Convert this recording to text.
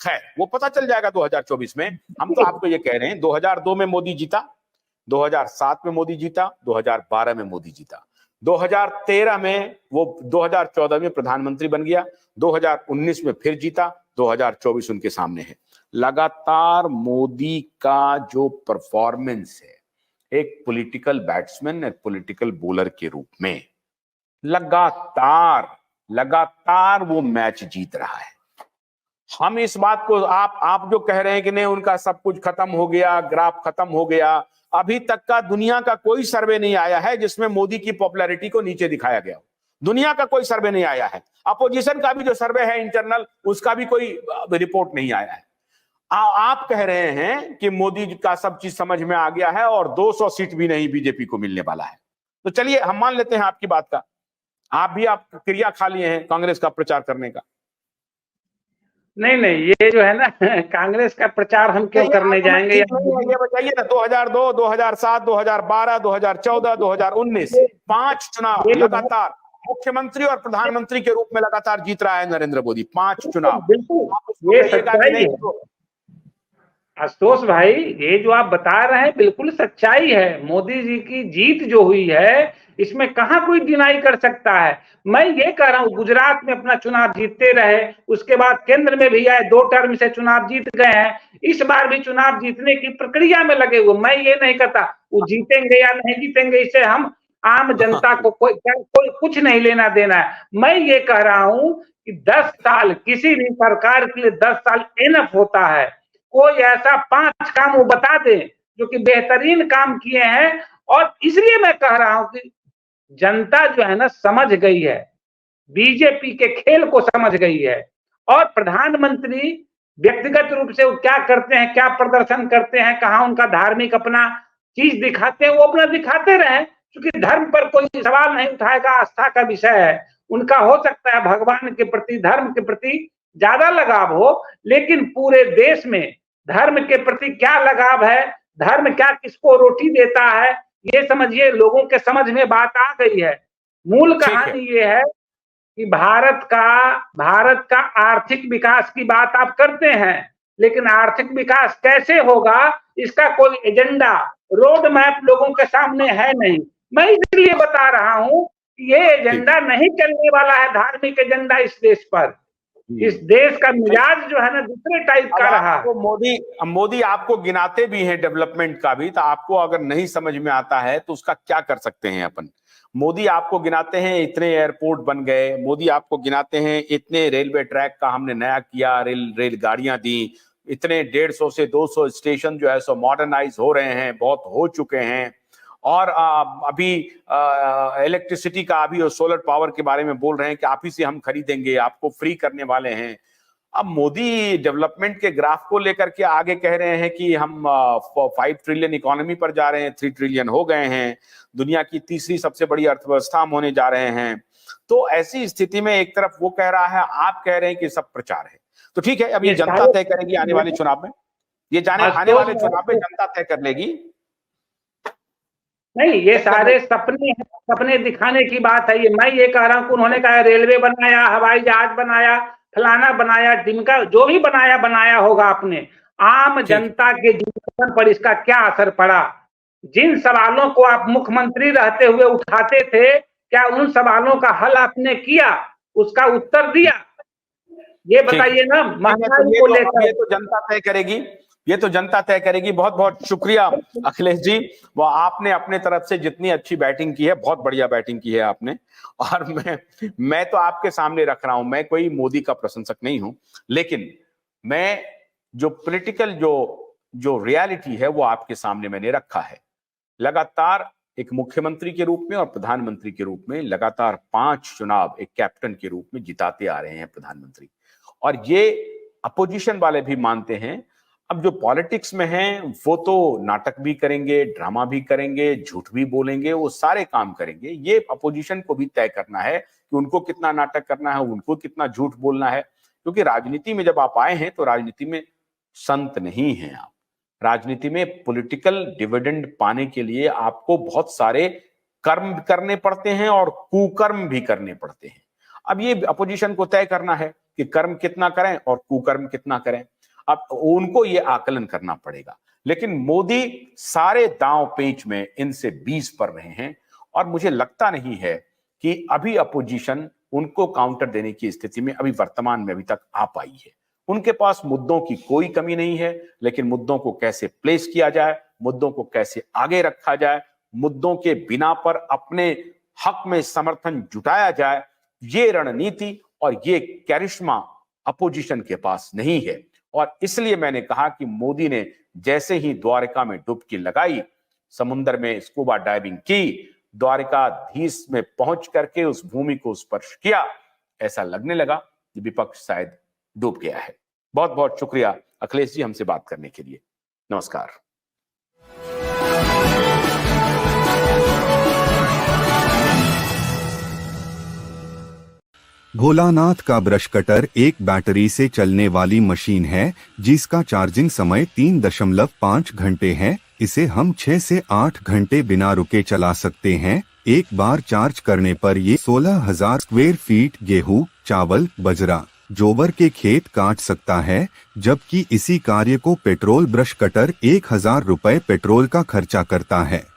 खैर वो पता चल जाएगा 2024 में। हम तो आपको ये कह रहे हैं 2002 में मोदी जीता, 2007 में मोदी जीता, 2012 में मोदी जीता, 2013 में वो 2014 में प्रधानमंत्री बन गया, 2019 में फिर जीता, 2024 उनके सामने है। लगातार मोदी का जो परफॉर्मेंस है एक पॉलिटिकल बैट्समैन और पॉलिटिकल बॉलर के रूप में लगातार वो मैच जीत रहा है। हम इस बात को आप जो कह रहे हैं कि नहीं उनका सब कुछ खत्म हो गया, ग्राफ खत्म हो गया, अभी तक का दुनिया का कोई सर्वे नहीं आया है जिसमें मोदी की पॉपुलैरिटी को नीचे दिखाया गया हो। दुनिया का कोई सर्वे नहीं आया है। अपोजिशन का भी जो सर्वे है इंटरनल, उसका भी कोई रिपोर्ट नहीं आया है। आप कह रहे हैं कि मोदी का सब चीज समझ में आ गया है और 200 सीट भी नहीं बीजेपी को मिलने वाला है। तो चलिए हम मान लेते हैं आपकी बात का, आप क्रिया खा लिए हैं कांग्रेस का प्रचार करने का। नहीं ये जो है ना कांग्रेस का प्रचार हम क्यों करने जाएंगे? ये बताइए ना, 2002, 2007, 2012, 2014, 2019 5 चुनाव लगातार मुख्यमंत्री और प्रधानमंत्री के रूप में लगातार जीत रहा है नरेंद्र मोदी। 5 चुनाव। बिल्कुल ये सच्चाई है आशुतोष भाई, ये जो आप बता रहे हैं बिल्कुल सच्चाई है। मोदी जी की जीत जो हुई है इसमें कहाँ कोई डिनाई कर सकता है। मैं ये कह रहा हूँ गुजरात में अपना चुनाव जीतते रहे, उसके बाद केंद्र में भी आए, 2 टर्म से चुनाव जीत गए हैं, इस बार भी चुनाव जीतने की प्रक्रिया में लगे हुए। मैं ये नहीं कहता वो जीतेंगे या नहीं जीतेंगे, इससे हम आम जनता को कोई कुछ नहीं लेना देना है। मैं ये कह रहा हूँ कि 10 साल किसी भी सरकार के लिए 10 साल इनफ होता है। कोई ऐसा 5 काम वो बता दे जो कि बेहतरीन काम किए हैं। और इसलिए मैं कह रहा हूं कि जनता जो है ना समझ गई है, बीजेपी के खेल को समझ गई है। और प्रधानमंत्री व्यक्तिगत रूप से वो क्या करते हैं, क्या प्रदर्शन करते हैं, कहाँ उनका धार्मिक अपना चीज दिखाते हैं, वो अपना दिखाते रहे, क्योंकि धर्म पर कोई सवाल नहीं उठाएगा, आस्था का विषय है उनका। हो सकता है भगवान के प्रति, धर्म के प्रति ज्यादा लगाव हो, लेकिन पूरे देश में धर्म के प्रति क्या लगाव है, धर्म क्या किसको रोटी देता है, ये समझिए लोगों के समझ में बात आ गई है। मूल कहानी ये है कि भारत का आर्थिक विकास की बात आप करते हैं, लेकिन आर्थिक विकास कैसे होगा इसका कोई एजेंडा, रोड मैप लोगों के सामने है नहीं। मैं इसलिए बता रहा हूं कि ये एजेंडा नहीं चलने वाला है, धार्मिक एजेंडा इस देश पर। इस देश का मिजाज जो है ना दूसरे टाइप का रहा। मोदी आपको गिनाते भी हैं डेवलपमेंट का भी, तो आपको अगर नहीं समझ में आता है तो उसका क्या कर सकते हैं अपन। मोदी आपको गिनाते हैं इतने एयरपोर्ट बन गए, मोदी आपको गिनाते हैं इतने रेलवे ट्रैक का हमने नया किया, रेलगाड़ियां दी, इतने 150 से 200 स्टेशन जो है सो मॉडर्नाइज हो रहे हैं, बहुत हो चुके हैं। और अभी इलेक्ट्रिसिटी का अभी सोलर पावर के बारे में बोल रहे हैं कि आप ही से हम खरीदेंगे, आपको फ्री करने वाले हैं। अब मोदी डेवलपमेंट के ग्राफ को लेकर के आगे कह रहे हैं कि हम 5 ट्रिलियन इकोनॉमी पर जा रहे हैं, 3 ट्रिलियन हो गए हैं, दुनिया की तीसरी सबसे बड़ी अर्थव्यवस्था हम होने जा रहे हैं। तो ऐसी स्थिति में एक तरफ वो कह रहा है, आप कह रहे हैं कि सब प्रचार है। तो ठीक है, अब ये जनता तय करेगी आने वाले चुनाव में, आने वाले चुनाव में जनता तय कर लेगी। नहीं ये सारे सपने दिखाने की बात है। ये मैं ये कह रहा हूँ कि उन्होंने कहा रेलवे बनाया, हवाई जहाज बनाया, फलाना बनाया, टिमका जो भी बनाया होगा आपने, आम जनता के जीवन पर इसका क्या असर पड़ा? जिन सवालों को आप मुख्यमंत्री रहते हुए उठाते थे, क्या उन सवालों का हल आपने किया, उसका उत्तर दिया? ये बताइए ना। महंगाई को लेकर ये तो जनता तय करेगी, ये तो जनता तय करेगी। बहुत बहुत शुक्रिया अखिलेश जी, वो आपने अपने तरफ से जितनी अच्छी बैटिंग की है, बहुत बढ़िया बैटिंग की है आपने। और मैं तो आपके सामने रख रहा हूं, मैं कोई मोदी का प्रशंसक नहीं हूं, लेकिन मैं जो पॉलिटिकल जो रियलिटी है वो आपके सामने मैंने रखा है। लगातार एक मुख्यमंत्री के रूप में और प्रधानमंत्री के रूप में लगातार 5 चुनाव एक कैप्टन के रूप में जिताते आ रहे हैं प्रधानमंत्री, और ये अपोजिशन वाले भी मानते हैं। अब जो पॉलिटिक्स में हैं वो तो नाटक भी करेंगे, ड्रामा भी करेंगे, झूठ भी बोलेंगे, वो सारे काम करेंगे। ये अपोजिशन को भी तय करना है कि उनको कितना नाटक करना है, उनको कितना झूठ बोलना है। क्योंकि राजनीति में जब आप आए हैं तो राजनीति में संत नहीं हैं आप। राजनीति में पॉलिटिकल डिविडेंड पाने के लिए आपको बहुत सारे कर्म करने पड़ते हैं और कुकर्म भी करने पड़ते हैं। अब ये अपोजिशन को तय करना है कि कर्म कितना करें और कुकर्म कितना करें। अब उनको ये आकलन करना पड़ेगा। लेकिन मोदी सारे दांव पेच में इनसे 20 पर रहे हैं और मुझे लगता नहीं है कि अभी अपोजिशन उनको काउंटर देने की स्थिति में अभी वर्तमान में अभी तक आ पाई है। उनके पास मुद्दों की कोई कमी नहीं है, लेकिन मुद्दों को कैसे प्लेस किया जाए, मुद्दों को कैसे आगे रखा जाए, मुद्दों के बिना पर अपने हक में समर्थन जुटाया जाए, ये रणनीति और ये कैरिश्मा अपोजिशन के पास नहीं है। और इसलिए मैंने कहा कि मोदी ने जैसे ही द्वारका में डुबकी लगाई, समुद्र में स्कूबा डाइविंग की, द्वारकाधीश में पहुंच करके उस भूमि को स्पर्श किया, ऐसा लगने लगा कि विपक्ष शायद डूब गया है। बहुत बहुत शुक्रिया अखिलेश जी हमसे बात करने के लिए। नमस्कार। भोलानाथ का ब्रश कटर एक बैटरी से चलने वाली मशीन है जिसका चार्जिंग समय 3.5 घंटे है। इसे हम 6 से 8 घंटे बिना रुके चला सकते हैं। एक बार चार्ज करने पर ये 16,000 स्क्वायर फीट गेहूं, चावल, बजरा, जोवर के खेत काट सकता है, जबकि इसी कार्य को पेट्रोल ब्रश कटर 1,000 रुपए पेट्रोल का खर्चा करता है।